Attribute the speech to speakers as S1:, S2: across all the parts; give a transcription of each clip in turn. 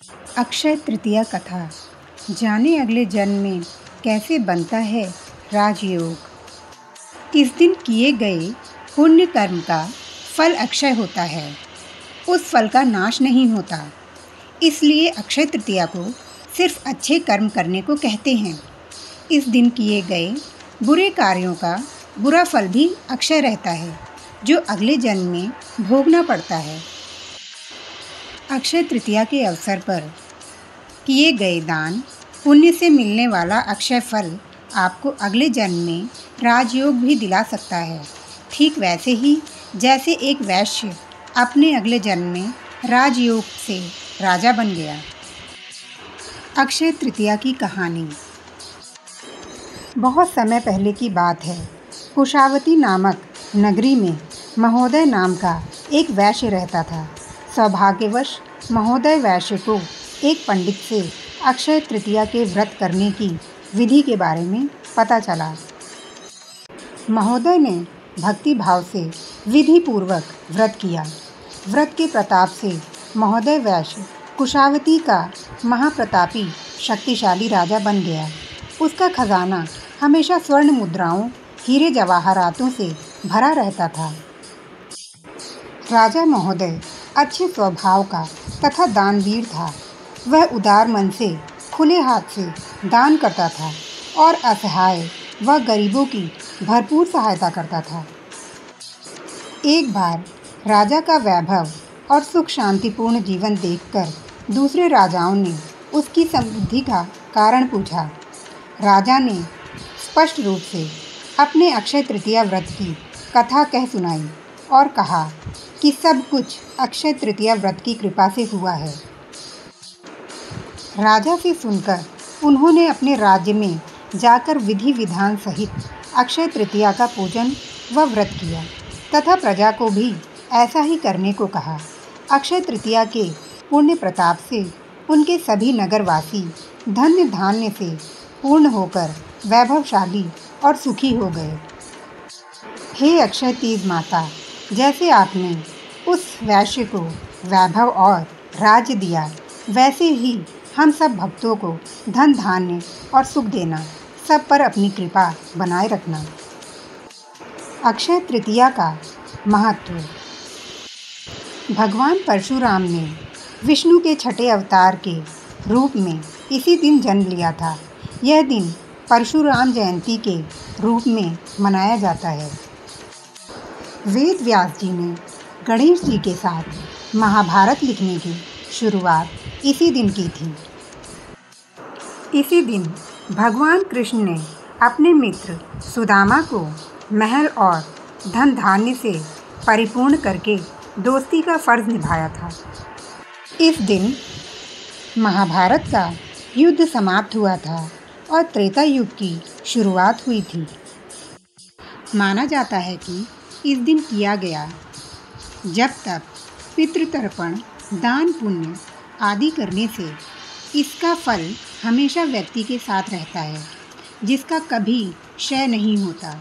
S1: अक्षय तृतीया कथा। जाने अगले जन्म में कैसे बनता है राजयोग। इस दिन किए गए पुण्य कर्म का फल अक्षय होता है, उस फल का नाश नहीं होता। इसलिए अक्षय तृतीया को सिर्फ अच्छे कर्म करने को कहते हैं। इस दिन किए गए बुरे कार्यों का बुरा फल भी अक्षय रहता है, जो अगले जन्म में भोगना पड़ता है। अक्षय तृतीया के अवसर पर किए गए दान पुण्य से मिलने वाला अक्षय फल आपको अगले जन्म में राजयोग भी दिला सकता है। ठीक वैसे ही जैसे एक वैश्य अपने अगले जन्म में राजयोग से राजा बन गया। अक्षय तृतीया की कहानी। बहुत समय पहले की बात है। कुशावती नामक नगरी में महोदय नाम का एक वैश्य रहता था। सौभाग्यवश महोदय वैश्य को एक पंडित से अक्षय तृतीया के व्रत करने की विधि के बारे में पता चला। महोदय ने भक्ति भाव से विधि पूर्वक व्रत किया। व्रत के प्रताप से महोदय वैश्य कुशावती का महाप्रतापी शक्तिशाली राजा बन गया। उसका खजाना हमेशा स्वर्ण मुद्राओं, हीरे जवाहरातों से भरा रहता था। राजा महोदय अच्छे स्वभाव का तथा दानवीर था। वह उदार मन से खुले हाथ से दान करता था और असहाय व गरीबों की भरपूर सहायता करता था। एक बार राजा का वैभव और सुख शांतिपूर्ण जीवन देखकर दूसरे राजाओं ने उसकी समृद्धि का कारण पूछा। राजा ने स्पष्ट रूप से अपने अक्षय तृतीया व्रत की कथा कह सुनाई और कहा कि सब कुछ अक्षय तृतीया व्रत की कृपा से हुआ है। राजा से सुनकर उन्होंने अपने राज्य में जाकर विधि विधान सहित अक्षय तृतीया का पूजन व व्रत किया तथा प्रजा को भी ऐसा ही करने को कहा। अक्षय तृतीया के पुण्य प्रताप से उनके सभी नगरवासी धन्य धान्य से पूर्ण होकर वैभवशाली और सुखी हो गए। हे अक्षय तीज माता, जैसे आपने उस वैश्य को वैभव और राज्य दिया, वैसे ही हम सब भक्तों को धन धान्य और सुख देना, सब पर अपनी कृपा बनाए रखना। अक्षय तृतीया का महत्व। भगवान परशुराम ने विष्णु के छठे अवतार के रूप में इसी दिन जन्म लिया था। यह दिन परशुराम जयंती के रूप में मनाया जाता है। वेद व्यास जी ने गणेश जी के साथ महाभारत लिखने की शुरुआत इसी दिन की थी। इसी दिन भगवान कृष्ण ने अपने मित्र सुदामा को महल और धन धान्य से परिपूर्ण करके दोस्ती का फर्ज निभाया था। इस दिन महाभारत का युद्ध समाप्त हुआ था और त्रेता युग की शुरुआत हुई थी। माना जाता है कि इस दिन किया गया जब तक पितृतर्पण, दान पुण्य आदि करने से इसका फल हमेशा व्यक्ति के साथ रहता है, जिसका कभी क्षय नहीं होता।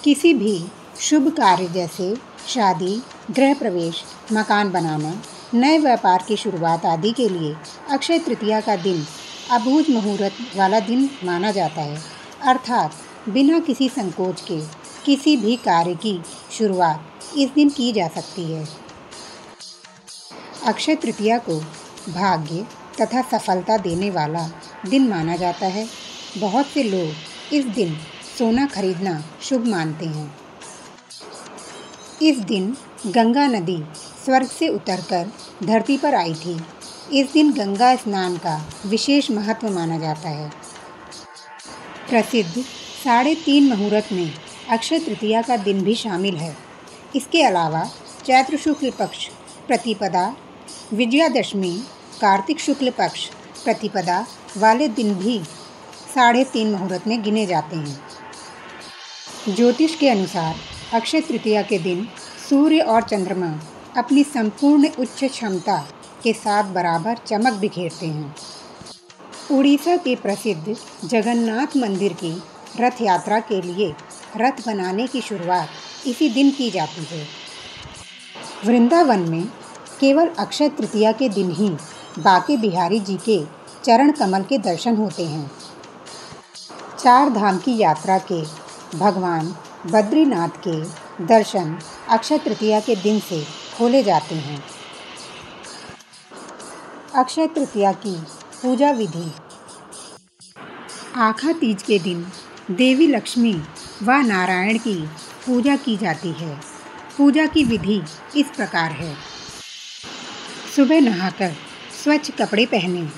S1: किसी भी शुभ कार्य जैसे शादी, गृह प्रवेश, मकान बनाना, नए व्यापार की शुरुआत आदि के लिए अक्षय तृतीया का दिन अबूझ मुहूर्त वाला दिन माना जाता है। अर्थात बिना किसी संकोच के किसी भी कार्य की शुरुआत इस दिन की जा सकती है। अक्षय तृतीया को भाग्य तथा सफलता देने वाला दिन माना जाता है। बहुत से लोग इस दिन सोना खरीदना शुभ मानते हैं। इस दिन गंगा नदी स्वर्ग से उतरकर धरती पर आई थी। इस दिन गंगा स्नान का विशेष महत्व माना जाता है। प्रसिद्ध 3.5 मुहूर्त में अक्षय तृतीया का दिन भी शामिल है। इसके अलावा चैत्र शुक्ल पक्ष प्रतिपदा, विजयादशमी, कार्तिक शुक्ल पक्ष प्रतिपदा वाले दिन भी 3.5 मुहूर्त में गिने जाते हैं। ज्योतिष के अनुसार अक्षय तृतीया के दिन सूर्य और चंद्रमा अपनी संपूर्ण उच्च क्षमता के साथ बराबर चमक बिखेरते हैं। उड़ीसा के प्रसिद्ध जगन्नाथ मंदिर की रथ यात्रा के लिए रथ बनाने की शुरुआत इसी दिन की जाती है। वृंदावन में केवल अक्षय तृतीया के दिन ही बांके बिहारी जी के चरण कमल के दर्शन होते हैं। 4 धाम की यात्रा के भगवान बद्रीनाथ के दर्शन अक्षय तृतीया के दिन से खोले जाते हैं। अक्षय तृतीया की पूजा विधि। आखा तीज के दिन देवी लक्ष्मी व नारायण की पूजा की जाती है। पूजा की विधि इस प्रकार है। सुबह नहाकर स्वच्छ कपड़े पहनें।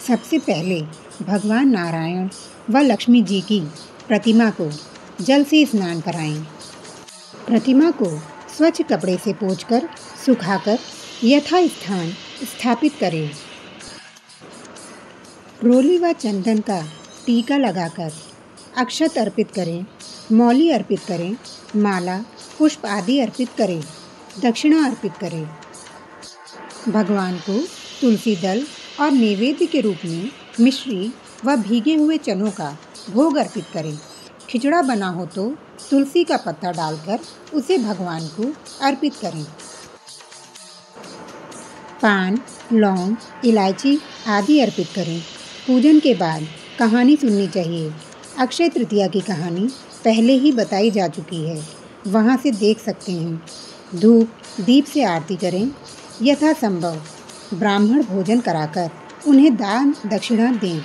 S1: सबसे पहले भगवान नारायण व लक्ष्मी जी की प्रतिमा को जल से स्नान कराएं। प्रतिमा को स्वच्छ कपड़े से पोंछकर सुखाकर यथास्थान स्थापित करें। रोली व चंदन का टीका लगाकर अक्षत अर्पित करें, मौली अर्पित करें, माला पुष्प आदि अर्पित करें, दक्षिणा अर्पित करें। भगवान को तुलसी दल और नैवेद्य के रूप में मिश्री व भीगे हुए चनों का भोग अर्पित करें। खिचड़ा बना हो तो तुलसी का पत्ता डालकर उसे भगवान को अर्पित करें। पान, लौंग, इलायची आदि अर्पित करें। पूजन के बाद कहानी सुननी चाहिए। अक्षय तृतीया की कहानी पहले ही बताई जा चुकी है, वहाँ से देख सकते हैं। धूप दीप से आरती करें। यथासंभव ब्राह्मण भोजन कराकर उन्हें दान दक्षिणा दें।